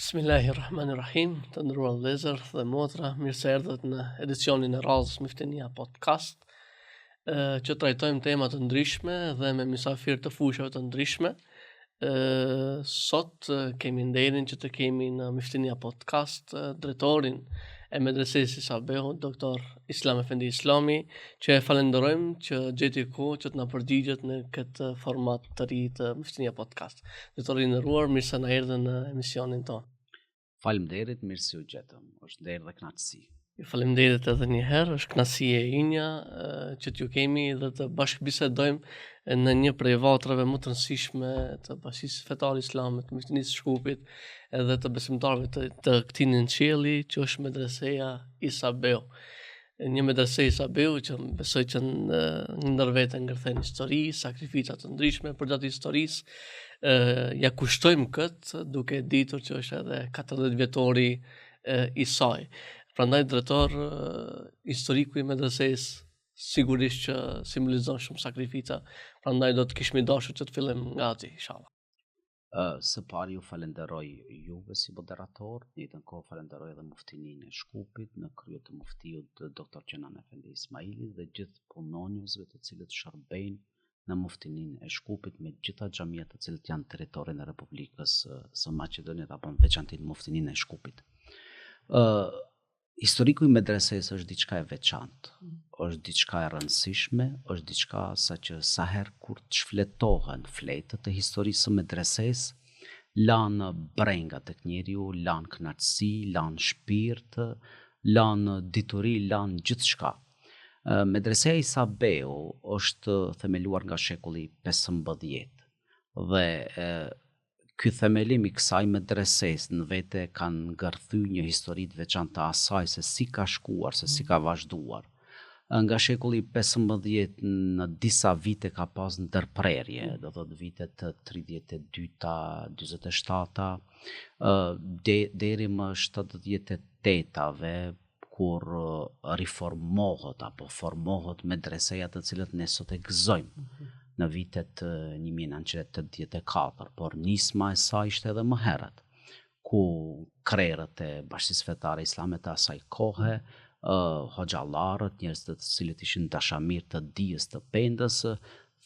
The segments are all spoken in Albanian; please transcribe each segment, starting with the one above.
Bismillahirrahmanirrahim, të ndëruar vëllezër dhe motra, mirë se erdhët në edicionin e radhës Miftenia Podcast, që trajtojmë tema të ndryshme dhe me mysafir të fushave të ndryshme. Sot kemi nderin që të kemi në Miftenia Podcast drejtorin e medresesë Isabeu, doktor Islam Efendi Islami, që e falenderojmë që gjeti kohë që të na përgjigjet në këtë format të ri të Miftenia Podcast. Doktor i nderuar, mirë se na erdhën në emisionin tonë. Faleminderit, mirë se u gjetëm. Është nderë dhe kënaqësi. Ju faleminderit edhe një herë, është kënaqësi e inja që t'ju kemi dhe të bashkëbisedojmë në një prej vatrave më të rëndësishme të bashkisë fetare islame, të Miftënisë së Shkupit, edhe të besimtarëve të këtij nënqielli që është medreseja Isabeu. Një medrese Isabeu që besoj që ndër vete ngërthen histori, sakrifica të ndryshme përgjatë historisë. Ja kushtojmë këtë duke ditur që është edhe 40 vjetori i saj. Prandaj drejtor historiku i medresesë sigurisht që simbolizon shumë sakrifica, prandaj do të kishim dashur që të fillojmë nga aty, inshallah. Së pari ju falenderoj juve si moderator, në njëjtën kohë falenderoj edhe muftinin e Shkupit në krye të muftiut Dr. Gjenan Efendi Ismaili dhe gjithë punonjësve të cilët shërbejnë në muftinin e Shkupit me gjitha xhamiat të cilët janë territorin e Republikës së Maqedonisë apo në veçantë në muftinin e Shkupit. Historiku i medresesë është diçka e veçantë, është diçka e rëndësishme, është diçka sa herë kur të shfletohen fletët e historisë së medresesë, lanë brenga tek njeriu, lanë kënaqësi, lanë shpirt, lanë dituri, lanë gjithçka. Medreseja Isabeu është themeluar nga shekulli 15 dhe ky themelim i kësaj medresesë në vete kanë ngërthy një histori të veçantë të asaj se si ka shkuar, se si ka vazhduar. Nga shekulli 15 në disa vite ka pas ndërprerje, do thotë vitet 32-ta, 47-ta, deri më 78-tave kur riformohet apo formohet medreseja të cilët ne sot e gëzojmë në vitet 1984, por nisma e saj ishte edhe më herët, ku krerët e Bashkisë Fetare Islame të asaj kohe, hoxhallarët, njerëz të cilët ishin dashamirë të dijes të pendës,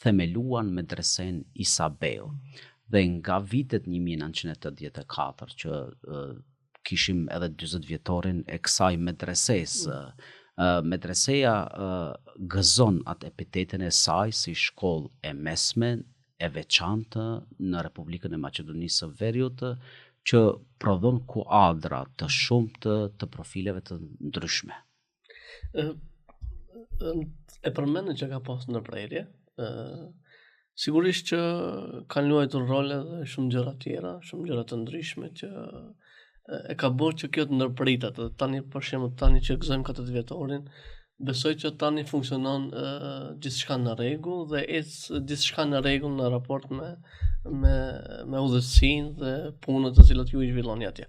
themeluan medresen Isabeu. Dhe nga vitet 1984 që kishim edhe 40 vjetorin e kësaj medresesë, medreseja gëzon atë epitetin e saj si shkollë e mesme, e veçantë në Republikën e Maqedonisë së Veriut, që prodhon kuadra të shumtë të profileve të ndryshme. E përmendën që ka pas ndërprerje, sigurisht që kanë luajtur role dhe shumë gjëra tjera, shumë gjëra të ndryshme që e ka bërë që kjo të ndërpritet. Tani për shembull, tani që gëzojmë 40 vjetorin, besoj që tani funksionon gjithçka në rregull dhe gjithçka në rregull në raport me udhësinë dhe punët të cilat ju i zhvilloni atje.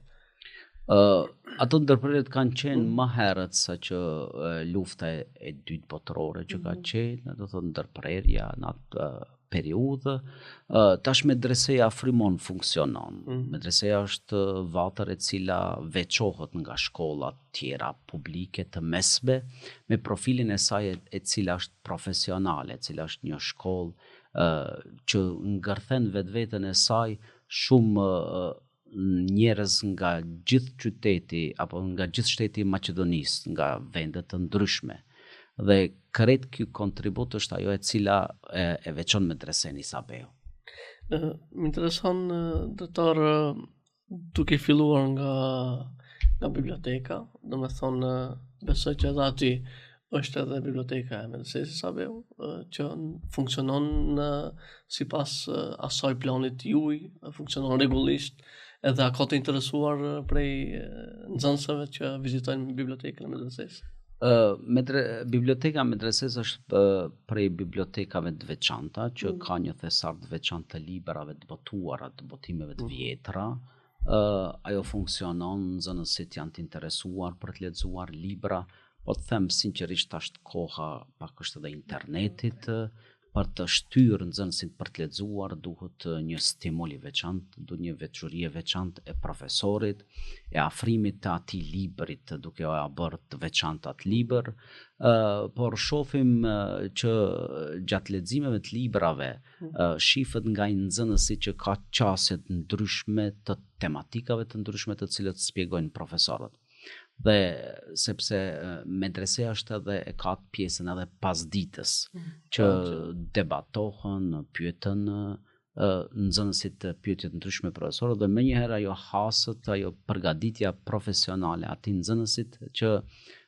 Ato ndërprerjet kanë qenë më herët sa që lufta e dytë botërore që ka qenë, do thotë ndërprerja në atë periudhë. Tash medreseja frymon funksionon. Medreseja është vatër e cila veçohet nga shkollat tjera publike të mesme, me profilin e saj e cila është profesionale, e cila është një shkollë që ngërthen vetveten e saj shumë njerëz nga gjithë qyteti apo nga gjithë shteti i Maqedonisë, nga vende të ndryshme. Dhe kret ky kontribut është ajo e cila e veçon medresen Isabeu. Më intereson, doktor, duke filluar nga biblioteka, do me thonë, besoj që edhe aty është edhe biblioteka e medresesë Isabeu, që funksionon sipas asaj planit juaj, funksionon rregullisht, edhe a ka të interesuar prej nxënësve që vizitojnë bibliotekën e medresesë? Biblioteka medresesë është prej bibliotekave të veçanta që ka një thesar të veçantë të librave të botuara, të botimeve të vjetra. Ajo funksionon, nxënësit janë të interesuar për të lexuar libra, po të them sinqerisht është koha pak është edhe internetit, për të shtyrë nxënësin për të lexuar duhet një stimul i veçantë, duhet një veçori e veçantë e profesorit, e afrimit të atij librit duke ja bërë të veçantë atë libër, por shohim që gjatë leximeve të librave shifet nga nxënësi që ka qasje të ndryshme të tematikave të ndryshme të cilët shpjegojnë profesorët. Dhe sepse medreseja është edhe e ka pjesën edhe pasditës që debatohen, pyeten nxënësit pyetje të ndryshme profesorët dhe menjëherë ajo hasët, ajo përgatitja profesionale atij nxënësit që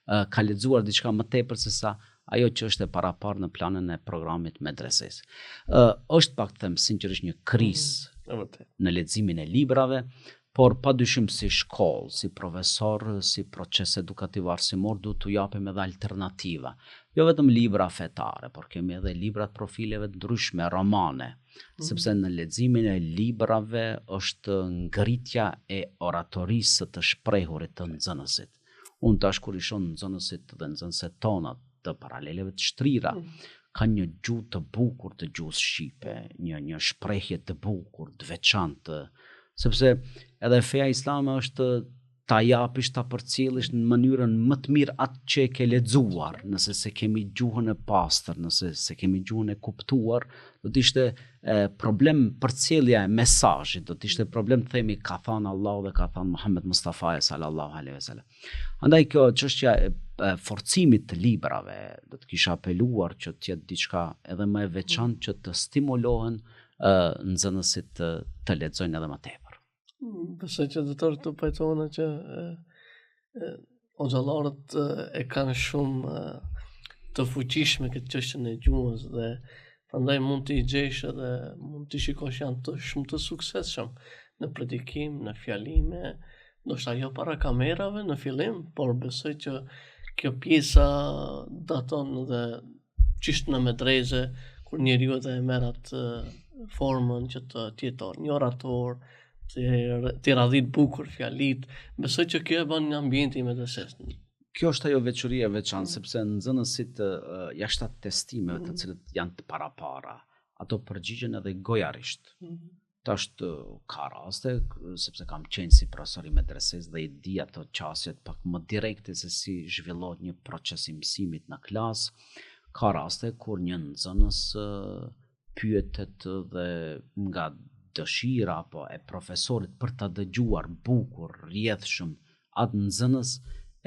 ka lexuar diçka më tepër se sa ajo që është e paraparë në planën e programit medreses. Është pak të them sinqerisht një krizë në leximin e librave, por padyshim si shkollë, si profesor, si proces edukativ arsimor duhet t'u japim edhe alternativa. Jo vetëm libra fetare, por kemi edhe libra të profileve të ndryshme, romane, sepse në leximin e librave është ngritja e oratorisë të shprehurit të nxënësit. Unë tash kur i shoh nxënësit dhe nxënëset tona të paraleleve të shtrira, ka një gjuhë të bukur të gjuhës shqipe, një shprehje të bukur, të veçantë, sepse edhe feja islame është ta japish, ta përcjellësh në mënyrën më të mirë atë që e ke lexuar, nëse se kemi gjuhën e pastër, nëse se kemi gjuhën e kuptuar, do të ishte problem përcjellja e mesazhit, do të ishte problem të themi ka thënë Allahu dhe ka thënë Muhammed Mustafa sallallahu alaihi wasallam. Andaj kjo çështja e forcimit të librave do të kisha apeluar që të jetë diçka edhe më e veçantë që të stimulohen nxënësit të lexojnë edhe më tepër. Besoj që doktor të pajtohen që hoxhallarët e kanë shumë të fuqishme këtë çështjen e gjuhës dhe prandaj mund të i gjesh edhe mund të shikosh janë të shumë të suksesshëm në predikim, në fjalime, ndoshta jo para kamerave në fillim, por besoj që kjo pjesa daton dhe çish në medreze kur njeriu edhe e merr atë formën që të jeton një orator, të radhit bukur fjalit, besoj që kjo e bën një ambienti medreses. Kjo është ajo veçoria e veçantë, sepse nxënësit jashtë testimeve të cilët janë të parapara, ato përgjigjen edhe gojarisht. Tash ka raste, sepse kam qenë si profesor i medreses dhe i di ato qasjet pak më direkte se si zhvillohet një proces i mësimit në klas, ka raste kur një nxënës pyetet dhe nga dëshira apo e profesorit për ta dëgjuar bukur, rrjedhshëm atë nxënës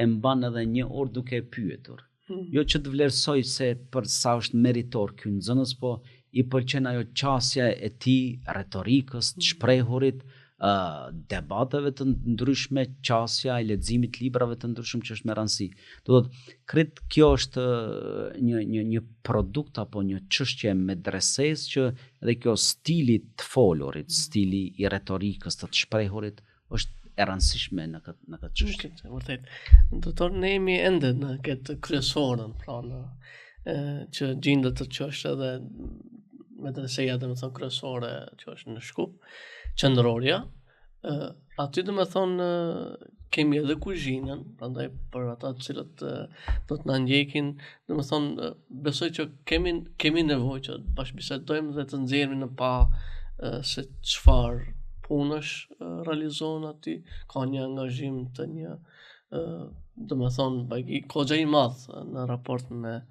e mban edhe një orë duke e pyetur. Jo që të vlerësoj se për sa është meritor ky nxënës, po i pëlqen ajo qasja e tij, retorikës, të shprehurit, debateve të ndryshme, qasja e leximit librave të ndryshëm që është me rëndësi. Do thotë, kret kjo është një produkt apo një çështje medreses që edhe kjo stili të folurit, stili i retorikës të shprehurit është e rëndësishme në këtë çështje. Vërtet. Doktor, ne jemi ende në këtë kryesorën, pra që gjendet të çështë edhe medreseja dhe më thonë kryesore që është në Shkup, qendrorja, aty dhe më thonë kemi edhe kuzhinën, prandaj për ata të cilët do të na ndjekin, dhe më thonë besoj që kemi nevojë që bashkëbisedojmë dhe të nxjerrim në pa se çfarë punësh realizohen aty, ka një angazhim të një dhe më thonë bagi goxha i madh në raport me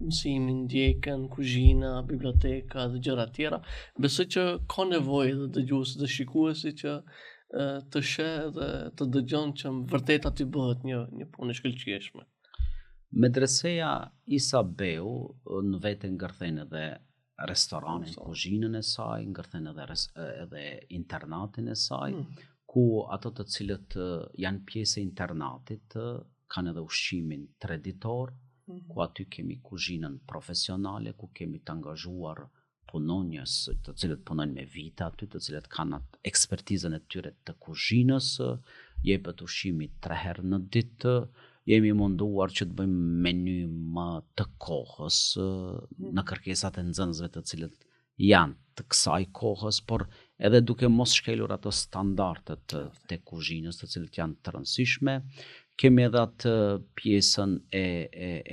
mësimin, ndjekën, kuzhina, biblioteka dhe gjëra tjera. Besoj që ka nevojë dhe dëgjuesi dhe shikuesi që të sheh dhe të dëgjon që vërtet aty bëhet një punë e shkëlqyeshme. Medreseja Isa Beu në vetë ngërthen edhe restoranin, kuzhinën e saj, ngërthen edhe internatin e saj, ku ato të cilët janë pjesë e internatit kanë edhe ushqimin 3 ditor, ku aty kemi kuzhinën profesionale, ku kemi të angazhuar punonjës të cilët punojnë me vite aty, të cilët kanë atë ekspertizën e tyre të kuzhinës, jepet ushqimi 3 herë në ditë, jemi munduar që të bëjmë meny më të kohës në kërkesat e nxënësve të cilët janë të kësaj kohës, por edhe duke mos shkelur ato standardet të kuzhinës të cilët janë të rëndësishme. kemi edhe atë pjesën e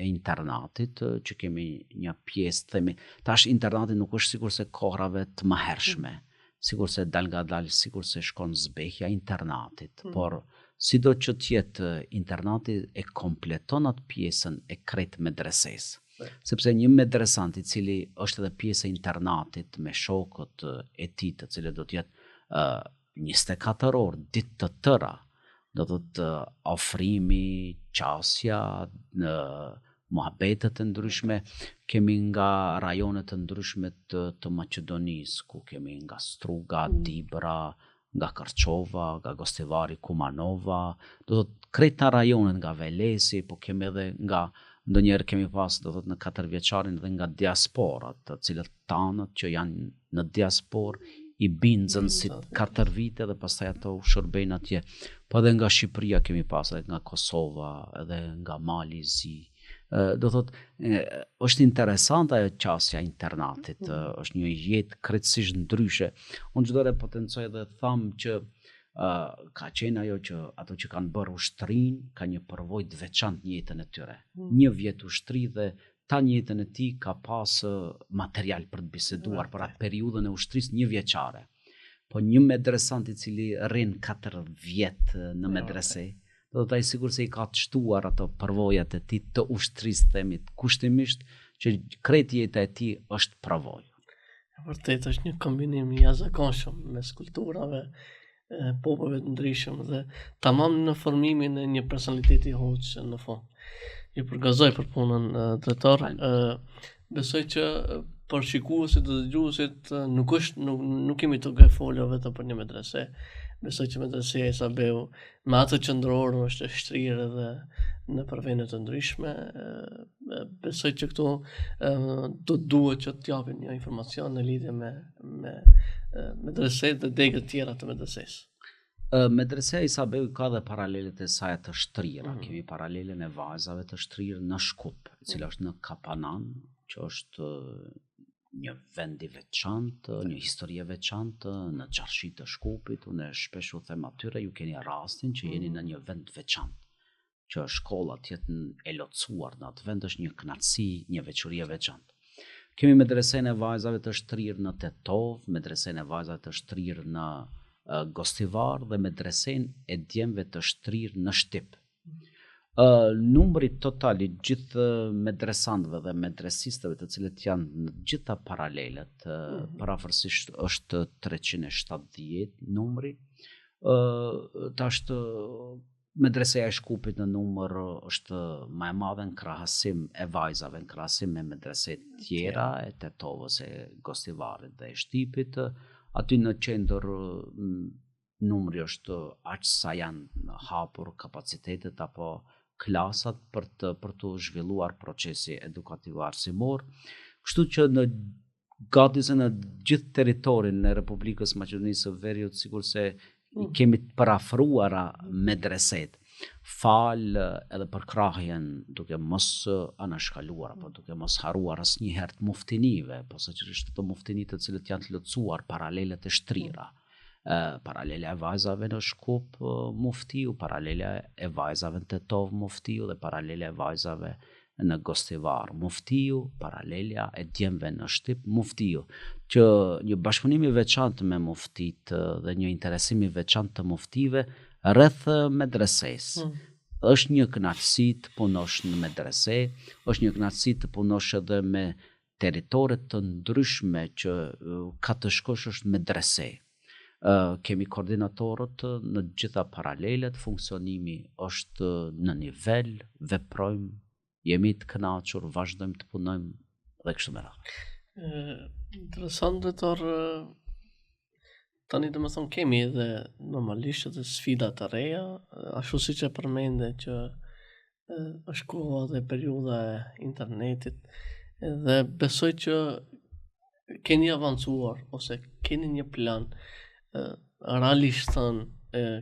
internatit, që kemi një pjesë, themi, tash internati nuk është sikur se kohrave të mëhershme, sikur se dal nga dal, sikur se shkon zbehja internatit, por sido që tjetë internati e kompleton atë pjesën e krejt medreses. Sepse një medresant I cili është edhe pjesë e internatit me shokët e tij, të cilët do të jetë 24 orë, ditë të tëra, do të të ofrimi, qasja, muhabetet të ndryshme, kemi nga rajonet të ndryshme të Maqedonisë, ku kemi nga Struga, Dibra, nga Kërçova, nga Gostivari, Kumanova, do të krejta rajonet nga Velesi, po kemi edhe nga ndonjëherë kemi pas do të në 4 vjeçarin edhe nga diasporat, të cilët tanët që janë në diasporë I bindzën si 4 vite dhe pastaj ato u shërbejnë atje. Po edhe nga Shqipëria kemi pas, edhe nga Kosova, edhe nga Mali Zi. Do thot, është interesant ajo qasja internatit, është një jetë krejtësisht ndryshe. Unë çdo potencoj dhe tham që ka qenë ajo që ato që kanë bërë ushtrin ka një përvojë të veçantë në jetën e tyre. Një vjet ushtri dhe ta në jetën e tij ka pas material për të biseduar për atë periudhën e ushtrisë një vjeçare. Po një medresant I cili rrin 4 vjet në medrese, do të ai sigur se I ka të shtuar ato përvojat e tij të ushtrisë, themi, kushtimisht që krejt jeta e tij është përvojë. Vërtet është një kombinim I jashtëzakonshëm mes kulturave, popujve të ndryshëm dhe tamam në formimin e një personaliteti hoç në fund. Ju përgazoj për punën drejtor. Besoj që për shikuesit dhe dëgjuesit nuk kemi të folur vetëm për një medrese. Besoj që medreseja E Sabeu me atë qendrore është e shtrirë edhe në vende të ndryshme. Besoj që këtu duhet që të japim një informacion në lidhje me medreset dhe degët tjera të medresesë. Medreseja E Sabeu ka dhe paralelet e saj të shtrira. Kemi paralelen e vajzave të shtrinë në Shkup, e cila është në Kapanan, që është një vend I veçantë, një histori e veçantë në qarshi të Shkupit. Unë shpesh u them atyre, ju keni rastin që jeni në një vend veçantë, që shkollat jetë e lotësuar në atë vend, është një kënaqësi, një veçori e veçantë. Kemi medresene e vajzave të shtrirë në Tetov, medresene e vajzave të shtrirë në Gostivar dhe medresen e djemve të shtrirë në Shtip. Numri total I gjithë medresantëve dhe medresistëve të cilët janë në gjitha paralelet, parafërsisht është 370 numri. Tashtë medreseja E Shkupit në numër është më e madhe në krahasim e vajzave, në krahasim me medreset tjera e Tetovës, e Gostivarit dhe e Shtipit. Aty në qendër numri është aq sa janë hapur kapacitetet apo klasat për të zhvilluar procesi edukativ arsimor. Kështu që në gati se në gjithë territorin e Republikës Maqedonisë së Veriut sikur se kemi të parafruara medreset. Fal edhe për krahjen duke mos anashkaluar apo duke mos harruar asnjëherë të muftinive, posaçërisht të muftinit të cilët janë të lotësuar paralelet e shtrira. Paralela e vajzave në Shkup muftiu, paralela e vajzave në Tetov muftiu dhe paralela e vajzave në Gostivar muftiu, paralela e djemve në Shtip muftiu, që një bashkëpunim I veçantë me muftit dhe një interesim I veçantë të muftive rreth medresesë. Është një kënaqësi të punosh në medrese, është një kënaqësi të punosh edhe me territore të ndryshme që ka të shkosh është medrese. Kemi koordinatorët në gjitha paralelet, funksionimi është në nivel, veprojmë, jemi të kënaqur, vazhdojmë të punojmë dhe kështu me radhë. Interesant drejtor. Tani do të them kemi edhe normalisht edhe sfida të reja, ashtu siç e përmende që është koha dhe periudha e internetit dhe besoj që keni avancuar ose keni një plan realisht thënë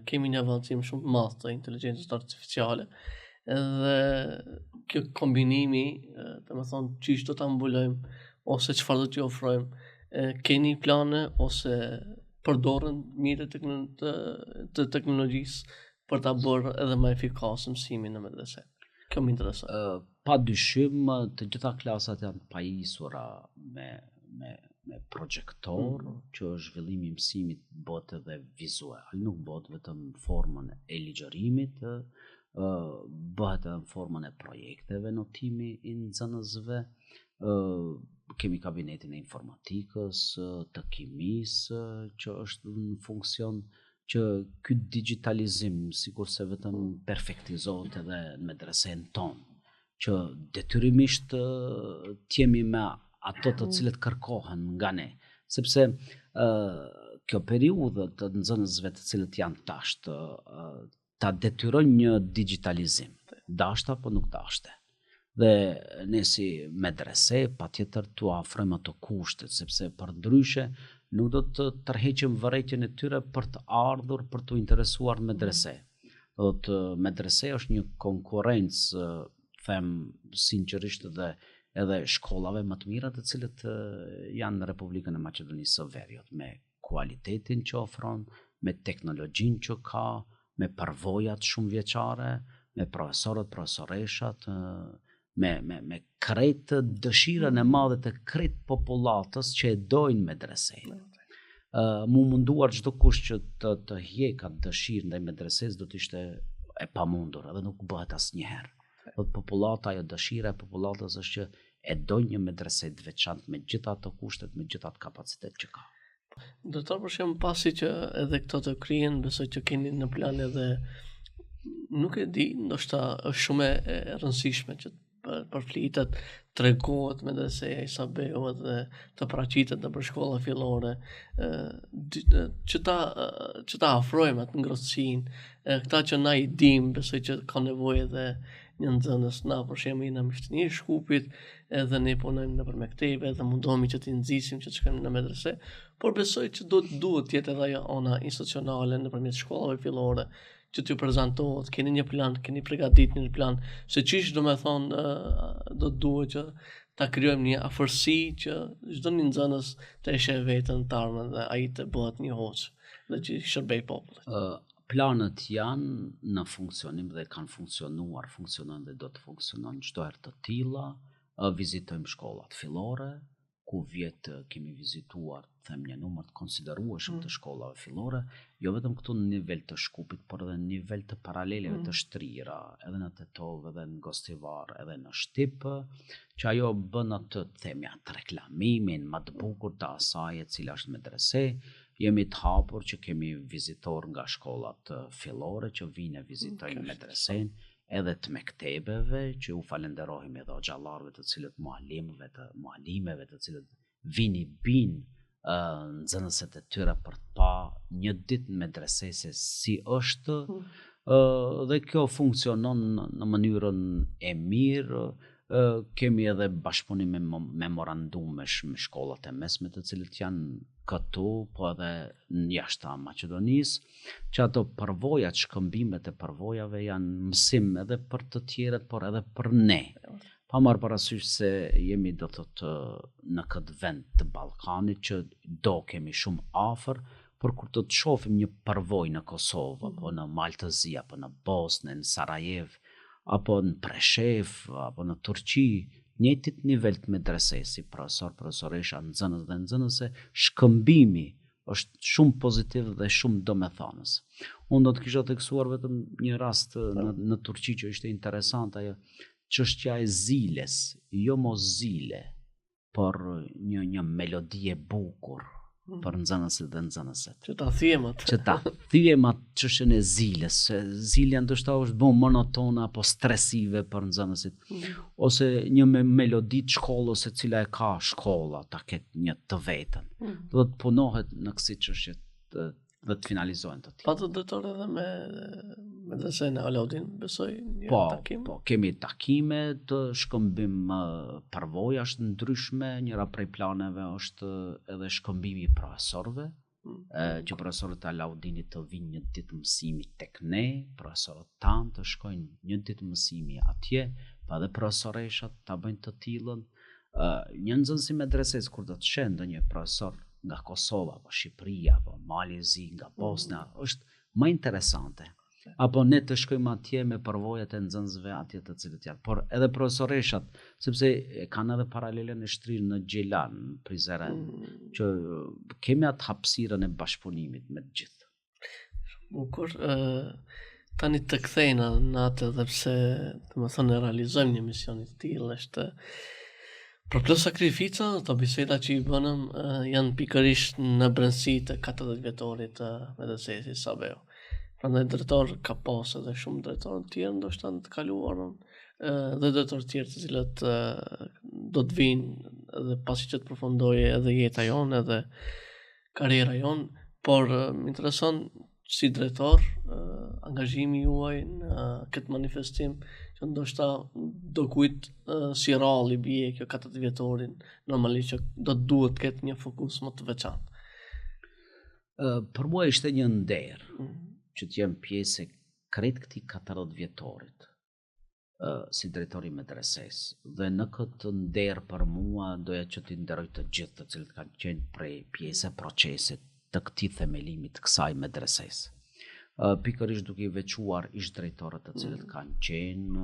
kemi një avancim shumë të madh të inteligjencës artificiale dhe kjo kombinimi, domethënë çish do ta mbulojmë ose çfarë do t'i ofrojmë, keni plane ose përdoren mjetet të teknologjisë për ta bërë edhe më efikas mësimin në medrese. Kjo më intereson. Pa dyshim, të gjitha klasat janë pajisura me projektor, që zhvillimi i mësimit bëhet edhe vizual, nuk bëhet vetëm në formën e ligjërimit, bëhet edhe në formën e projekteve notimi i nxënësve. Kemi kabinetin e informatikës, të kimisë, që është në funksion që ky digitalizim sikurse vetëm perfektizohet edhe në medresen tonë, që detyrimisht t'jemi me ato të cilët kërkohen nga ne, sepse kjo periudhë të nxënësve të cilët janë tash ta detyron një digitalizim, dashta apo nuk dashte. Dhe ne si medrese patjetër t'u afrojmë ato kushtet, sepse përndryshe nuk do të tërheqim vërejtjen e tyre për të ardhur për të interesuar medrese. Do të medrese është një konkurrencë, them sinqerisht edhe shkollave më të mira të cilët janë në Republikën e Maqedonisë së Veriut, me kualitetin që ofron, me teknologjinë që ka, me përvojat shumë vjeçare, me profesorët, profesoreshat, me kretë dëshirën e madhe të kretë popullatës që e dojnë medresejnë. Mu munduar çdo kush që të hjek atë dëshirë ndaj medreses do të ishte e pamundur, edhe nuk bëhet asnjëherë. Popullata, ajo dëshira e popullatës është që e dojnë një medrese të veçantë me gjitha ato kushtet, me gjitha ato kapacitet që ka. Doktor, për shembull, pasi që edhe këto të krijen, besoj që keni në plan edhe, nuk e di, ndoshta është shumë e rëndësishme që përflitet, tregohet medreseja Isabeut dhe të paraqitet në shkolla fillore, që ta afrojmë atë ngrohtësinë, këta që na i dim, besoj që ka nevojë edhe një nxënës, na për shembull në Mishtini Shkupit, edhe ne punojmë nëpër mektebe dhe mundohemi që t'i nxisim që të shkojmë në medrese, por besoj që duhet të jetë edhe ajo ana institucionale nëpërmjet shkollave fillore, që t'ju prezantohet, keni një plan, keni përgatitur një plan, se çish do të thonë do të duhet që ta krijojmë një afërsi që çdo një nxënës të sheh veten të ardhmen dhe ai të bëhet një hoç dhe që shërbej popullit. Planët janë në funksionim dhe kanë funksionuar, funksionojnë dhe do të funksionojnë çdo herë të tilla. Vizitojmë shkollat fillore, ku vjet kemi vizituar, them, një numër të konsiderueshëm të shkollave fillore, jo vetëm këtu në nivel të Shkupit, por edhe në nivel të paraleleve të Shtrira, edhe në Tetov, edhe në Gostivar, edhe në Shtip, që ajo bën atë, themi, atë reklamimin më të bukur të asaj e cila është medrese. Jemi të hapur që kemi vizitor nga shkollat fillore që vinë e vizitojnë medresen, edhe të mektebeve, që u falenderohim edhe xhallarëve të cilët mualimeve të cilët vini bin nxënësit e tyre për të pa një ditë në medrese se si është, dhe kjo funksionon në mënyrën e mirë. Kemi edhe bashkëpunim me memorandumesh me shkollat e mesme të cilët janë këtu, po edhe në jashtë Maqedonisë, që ato përvojat, shkëmbimet e përvojave janë mësim edhe për të tjerët, por edhe për ne. Pa marrë parasysh se jemi do të në këtë vend të Ballkanit që do kemi shumë afër, por kur të shohim një përvojë në Kosovë, apo në Maltëzi, apo në Bosnë, në Sarajev, apo në Preshev, apo në Turqi, njëjtit nivel të medreses, si profesor, profesoresha, nxënës dhe nxënëse, shkëmbimi është shumë pozitiv dhe shumë domethënës. Unë do të kisha theksuar vetëm një rast në Turqi që ishte interesant, ajo çështja e ziles, jo mos zile, por një melodi e bukur për nxënësit dhe nxënëset. Që ta thiem atë. Që ta thiem atë çështjen e ziles, se zilja ndoshta është bën monotone apo stresive për nxënësit, ose një melodi të shkollës e cila e ka shkolla, ta ketë një të vetën. Do të punohet në kësi çështje dhe të finalizohen të tillë. Patët doktor edhe me medresen e Alaudin, besoj një takim? Po, kemi takime të shkëmbim përvojash të ndryshme, njëra prej planeve është edhe shkëmbimi i profesorëve, që profesorët e Alaudinit të vinë një ditë mësimi tek ne, profesorët tanë të shkojnë një ditë mësimi atje, pa dhe profesoreshat ta bëjnë të tillën. Një nxënës i medreses kur do të sheh ndonjë profesor nga Kosova, apo Shqipëria, apo Malezi, nga Bosnia, është më interesante. Apo ne të shkojmë atje me përvojat e nxënësve atje të cilët janë. Por edhe profesoreshat, sepse kanë edhe paralele në shtrirë në Gjelan, në Prizren, që kemi atë hapësirën e bashkëpunimit me të gjithë. Bukur, tani të kthejna në atë dhe pse të më thënë realizojmë një mision i tillë është për plot sakrifica, të biseda që i bënëm janë pikërisht në brendësi të 40 vjetorit të medresesit Sabeo. Prandaj drejtor ka pas edhe shumë drejtorë të tjerë, ndoshta në të kaluarën, dhe drejtorë të tjerë të cilët do të vinë edhe pasi që të përfundojë edhe jeta jonë edhe karriera jonë, por më intereson si drejtor angazhimi juaj në këtë manifestim që ndoshta do kujt si rall i bie kjo 40 vjetorin, normalisht që do të duhet të ketë një fokus më të veçantë. Për mua ishte një nder që të jem pjesë e krejt këtij 40 vjetorit si drejtori i medresesë, dhe në këtë nder për mua doja që t'i nderoj të gjithë të cilët kanë qenë prej pjesë e procesit të këtij themelimi të kësaj medresesë. Pikërisht duke i veçuar ish drejtorët të cilët kanë qenë,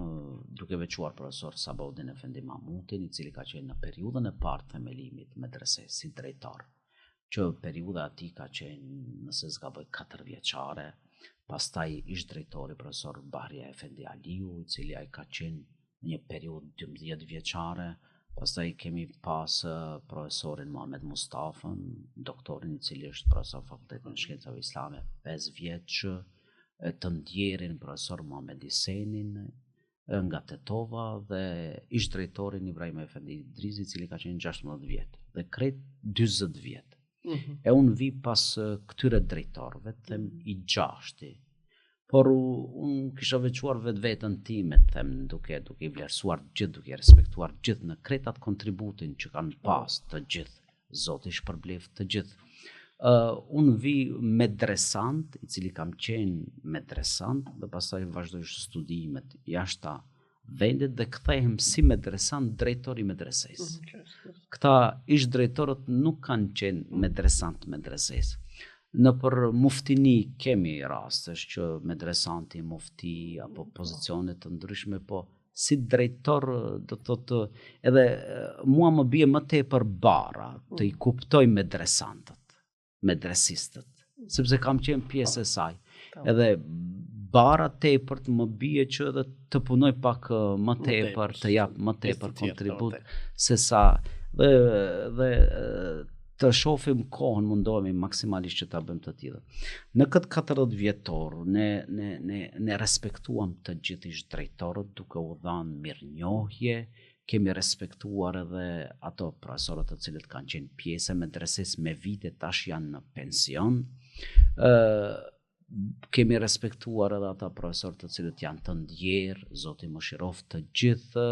duke veçuar profesor Sabaudin Efendi Mahmutin, i cili ka qenë në periudhën e parë të themelimit të medresesë si drejtor, që periudha ati ka qenë, nëse zgaboj, 4 vjeçare. Pastaj ish drejtori profesor Bahria Efendi Aliu, i cili ai ka qenë në një periudhë 12 vjeçare. Pastaj kemi pas profesorin Muhamet Mustafën, doktorin i cili është profesor Fakultetit në Shkencave Islame 5 vjeç, të ndjerin profesor Muhamet Isenin nga Tetova dhe ish drejtorin Ibrahim Efendi Idrizi, i cili ka qenë 16 vjet dhe krejt 40 vjet. E unë vi pas këtyre drejtorëve, them i 6. Por unë kisha veçuar vetën time, them, duke i vlerësuar gjithë, duke i respektuar gjithë në kretat kontributin që kanë pas të gjithë, Zoti shpërbleft të gjithë. Unë vi medresant, i cili kam qenë medresant, dhe pastaj vazhdoj studimet jashta vendit dhe kthehem si medresant drejtor i medresesë. Këta ish drejtorët nuk kanë qenë medresant medresesë. Në për muftini kemi rastesh që medresanti, mufti apo pozicione të ndryshme, po si drejtor do të thotë edhe mua më bie më tepër bara të i kuptoj medresantët, medresistët, sepse kam qenë pjesë e saj. Edhe bara tepër të më bie që edhe të punoj pak më tepër, të jap më tepër kontribut se sa dhe të shohim kohën, mundohemi maksimalisht që ta bëjmë të tillë. Në këtë 40 vjetor ne respektuam të gjithë ish drejtorët duke u dhënë mirënjohje, kemi respektuar edhe ato profesorët të cilët kanë qenë pjesë e medresesë me vite tash janë në pension. Kemi respektuar edhe ata profesorët të cilët janë të ndjerë, Zoti mëshiroft të gjithë.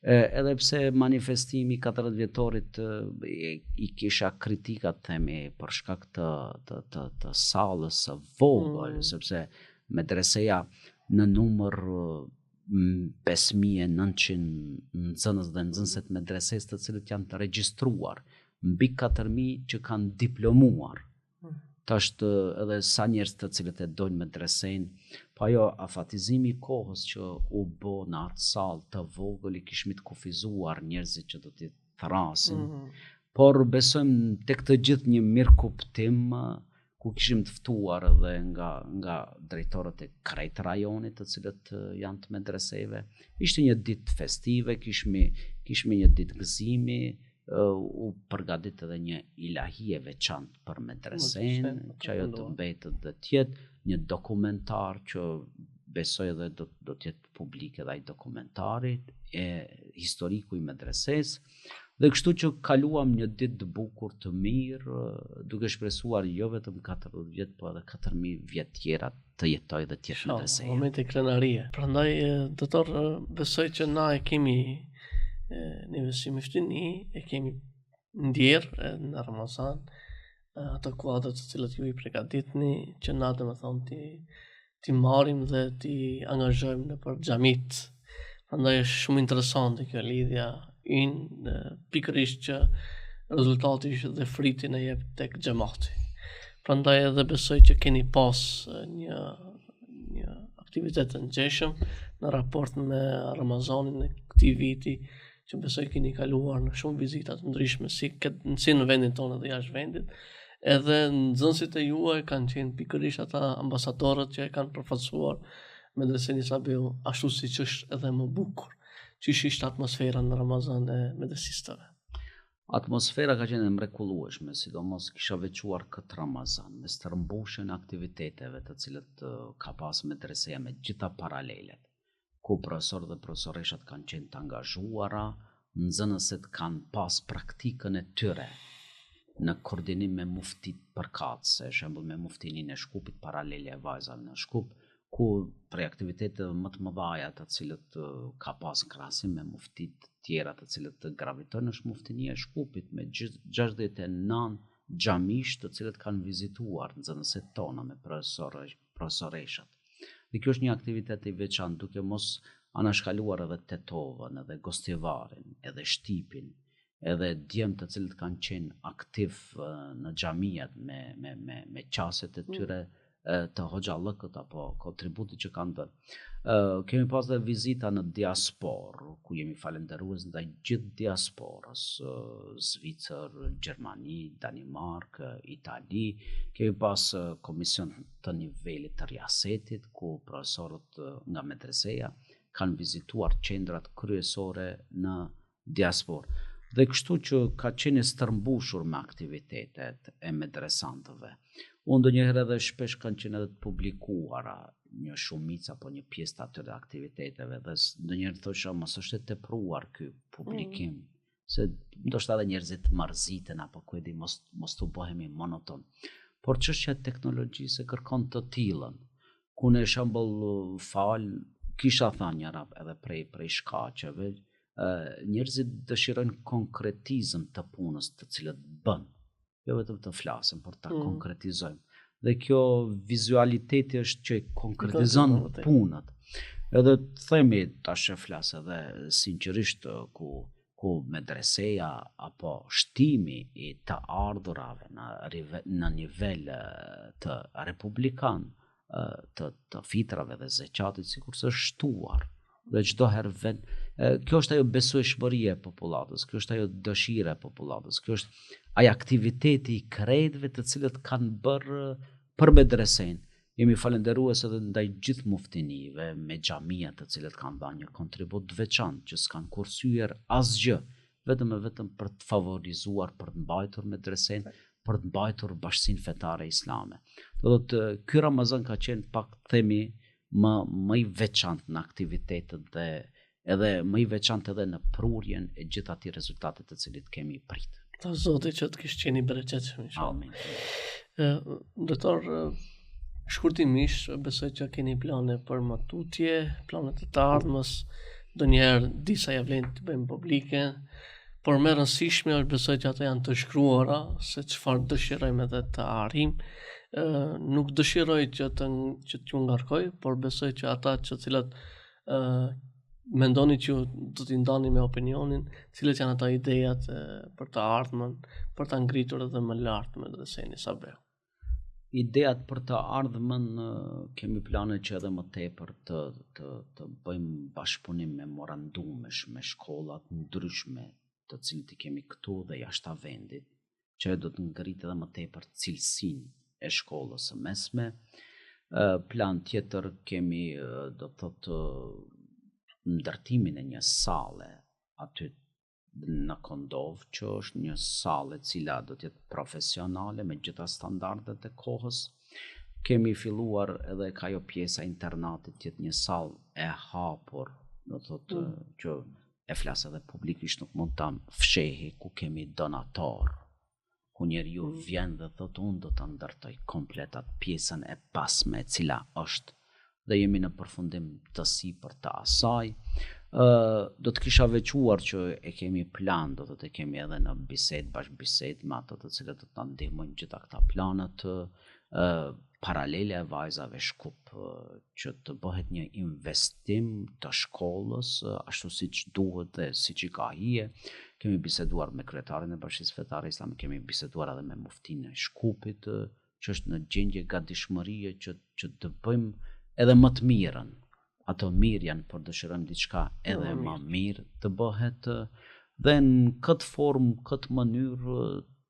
Edhe pse manifestimi 40 vjetorit i kisha kritikat, themi, për shkak të sallës së vogël, sepse medreseja në numër 5900 nxënës dhe nxënëse të medresesë të cilët janë të regjistruar, mbi 4000 që kanë diplomuar. Tash edhe sa njerëz të cilët e dojnë medresen, po ajo afatizimi i kohës që u bë në atë sallë të vogël i kishmi të kufizuar njerëzit që do t'i thrasin. Por besojmë tek të gjithë një mirë kuptim ku kishim të ftuar edhe nga drejtorët e krejt rajonit të cilët janë të medreseve. Ishte një ditë festive, kishmi një ditë gëzimi, u përgatit edhe një ilahie veçantë për medresen, që ajo të mbetet dhe tjetë një dokumentar që besoj edhe do tjetë publik edhe ai dokumentarit e historiku i medreses, dhe kështu që kaluam një ditë të bukur të mirë, duke shpresuar jo vetëm 40 vjet, po edhe 4000 vjet tjera të jetoj dhe tjetë medreseja. Momente krenarie. Prandaj, doktor, besoj që na e kemi në investimi ftini, e kemi ndjerë në Ramazan, ato kuadrat të cilët ju i përgatitni, që na dhe me thonë ti marim dhe ti angazhojmë në për xhamit. Prandaj është shumë interesante kjo lidhja ynë, pikërisht që rezultati dhe friti në jep tek xhamati. Prandaj edhe besoj që keni pas një aktivitet të ngjeshëm në raport me Ramazanin e këtij viti, që besoj keni kaluar në shumë vizita të ndryshme si në vendin tonë dhe jashtë vendit. Edhe nxënësit e juaj kanë qenë pikërisht ata ambasadorët që e kanë përfaqësuar Medresen Isabiu ashtu siç është edhe më bukur. Çish ishte atmosfera në Ramazan e medresistëve? Atmosfera ka qenë mrekullueshme, sidomos kisha veçuar këtë Ramazan me stërmbushjen e aktiviteteve të cilët ka pas medreseja me gjitha paralelet, ku profesorët dhe profesoreshat kanë qenë të angazhuara, nxënësit kanë pas praktikën e tyre në koordinim me muftit përkatëse, shembull me muftinin e Shkupit, paralele e vajzave në Shkup, ku prej aktiviteteve më të mëdha të cilët ka pas krahasim me muftit tjera të cilët gravitojnë është muftinia e Shkupit me 69 xhamish të cilët kanë vizituar nxënësit tona me profesoreshat. Dhe kjo është një aktivitet i veçantë, duke mos anashkaluar edhe Tetovën, edhe Gostivarin, edhe Shtipin, edhe djemt të cilët kanë qenë aktiv në xhamijat me qaset e tyre të hoxhallëkët apo kontributit që kanë dhënë. Kemi pas dhe vizita në diasporë, ku jemi falendërues ndaj gjithë diasporës, Zvicër, Gjermani, Danimark, Itali. Kemi pas komision të nivelit të riasetit, ku profesorët nga medreseja kanë vizituar qendrat kryesore në diasporë. Dhe kështu që ka qenë stërmbushur me aktivitetet e medresantëve. Unë ndonjëherë edhe shpesh kanë qenë edhe të publikuara një shumicë apo një pjesë të atyre aktiviteteve dhe ndonjëherë thosha mos është e tepruar ky publikim, se ndoshta edhe njerëzit mërziten apo ku e di mos të bëhemi monoton. Por çështja e teknologjisë kërkon të tillën. Ku në shembull kisha thënë një rap edhe prej shkaqeve, njerëzit dëshirojnë konkretizëm të punës të cilët bën, jo vetëm të flasim, por ta konkretizojmë. Dhe kjo vizualiteti është që konkretizon punët. Edhe të themi tash e flas edhe sinqerisht ku medreseja apo shtimi i të ardhurave në nivel të republikan, të fitrave dhe zeqatit sikurse është shtuar. Dhe çdo herë vend, kjo është ajo besueshmëria e popullatës, kjo është ajo dëshira e popullatës, kjo është ai aktiviteti i krejtëve të cilët kanë bërë për medresen. Jemi falendërues edhe ndaj gjithë muftinive me xhamia të cilët kanë dhënë një kontribut të veçantë që s'kan kursyer asgjë, vetëm për të favorizuar, për të mbajtur medresen, për të mbajtur bashkësinë fetare islame. Do të ky Ramazan ka qenë pak themi më i veçantë në aktivitetet dhe edhe më i veçantë edhe në prurjen e gjithë atij rezultatet të cilit kemi pritë. Ta Zoti që të kishë qenë i bereqetshëm inshallah. Amin. Doktor, shkurtimisht besoj që keni plane për matutje, planet e të ardhmës, ndonjëherë disa ja vlen të bëjmë publike, por më rëndësishme është besoj që ato janë të shkruara se çfarë dëshirojmë edhe të arrijmë. Nuk dëshiroj që t'ju ngarkoj, por besoj që ata që cilët mendoni që do t'i ndani me opinionin, cilët janë ata idejat për të ardhmen, për ta ngritur edhe më lart medresen Isabiu. Idejat për të ardhmen kemi plane që edhe më tepër të bëjmë bashkëpunim memorandumesh me shkollat ndryshme të cilët i kemi këtu dhe jashtë vendit, që do të ngritë edhe më tepër cilësinë e shkollës së mesme. Plan tjetër kemi do të thotë ndërtimin e një sale aty në Kondov, që është një sale e cila do të jetë profesionale me gjitha standardet e kohës. Kemi filluar edhe ka ajo pjesa internatit të jetë një sallë e hapur, do të thotë që e flas edhe publikisht, nuk mund ta fshehi, ku kemi donator, ku njeriu vjen dhe thotë unë do ta ndërtoj komplet atë pjesën e pasme e cila është, dhe jemi në përfundim të sipër të asaj. Do të kisha veçuar që e kemi plan, do të kemi edhe në bashkëbisedë me ato të cilët do të na ndihmojnë gjitha këta planet paralele e vajzave Shkup, që të bëhet një investim të shkollës ashtu siç duhet dhe siç i ka hije. Kemi biseduar me kryetarin e Bashkisë Fetare Islame, kemi biseduar edhe me muftinë e Shkupit, që është në gjendje gatishmërie që të bëjmë edhe më të mirën. Ato mirë janë, por dëshirojmë diçka edhe më mirë të bëhet dhe në këtë formë, këtë mënyrë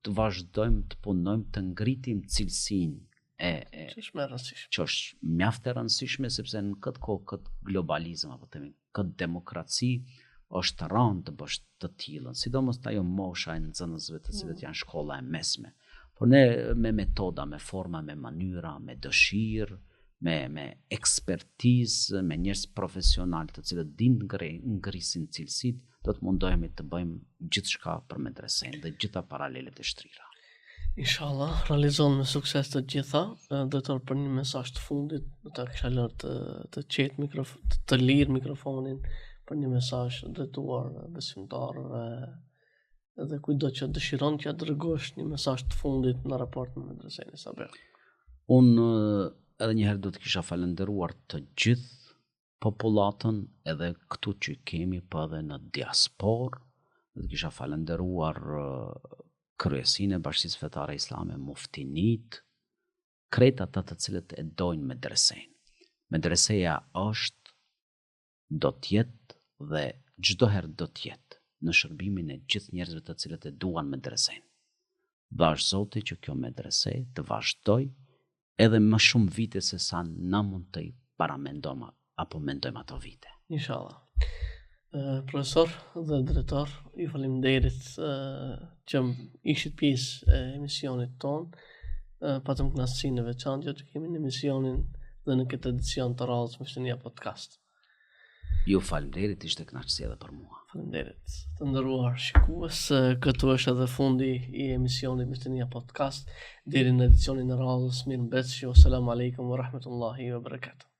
të vazhdojmë të punojmë të ngritim cilësinë që është mjaft e rëndësishme sepse në këtë kohë, këtë globalizëm apo themi, këtë demokraci është rënd të bësh të tillën, sidomos ajo mosha e nxënësve të cilët janë shkolla e mesme. Por ne me metoda, me forma, me mënyra, me dëshirë, me ekspertizë, me njerëz profesional të cilët dinë ngrisin cilësitë, do të mundohemi të bëjmë gjithçka për medresen dhe gjitha paralelet e shtrira. Inshallah, realizohen me sukses të gjitha. Doktor, për një mesazh të fundit, do ta kisha lënë të qetë mikrofon, të lirë mikrofonin për një mesazh drejtuar besimtarëve edhe kujdo që dëshiron që dërgosh një mesazh të fundit në raport me medresen e Sabeh. Unë edhe një herë do të kisha falendëruar të gjithë popullatën edhe këtu që kemi për edhe në diasporë, do të kisha falendëruar kryesinë e Bashkisë Fetare Islame, muftinit, krejt ata të cilët e dojnë medresen. Medreseja është, do t'jetë dhe çdo herë do t'jetë në shërbimin e gjithë njerëzve të cilët e duan medresen. Dash Zoti që kjo medrese të vazhdoj edhe më shumë vite se sa na mund të i paramendojmë apo mendojmë ato vite. Inshallah. Profesor dhe drejtor, ju faleminderit që ishit pjesë e emisionit ton. Patëm kënaqësinë e veçantë që kemi në emisionin dhe në këtë edicion të radhës Mështënia Podcast. Ju faleminderit, ishte kënaqësi edhe për mua. Faleminderit. Të nderuar shikues, këtu është edhe fundi i emisionit Mështënia Podcast. Deri në edicionin e radhës, mirëmbëjtje, selam aleikum wa rahmetullahi wa barakatuh.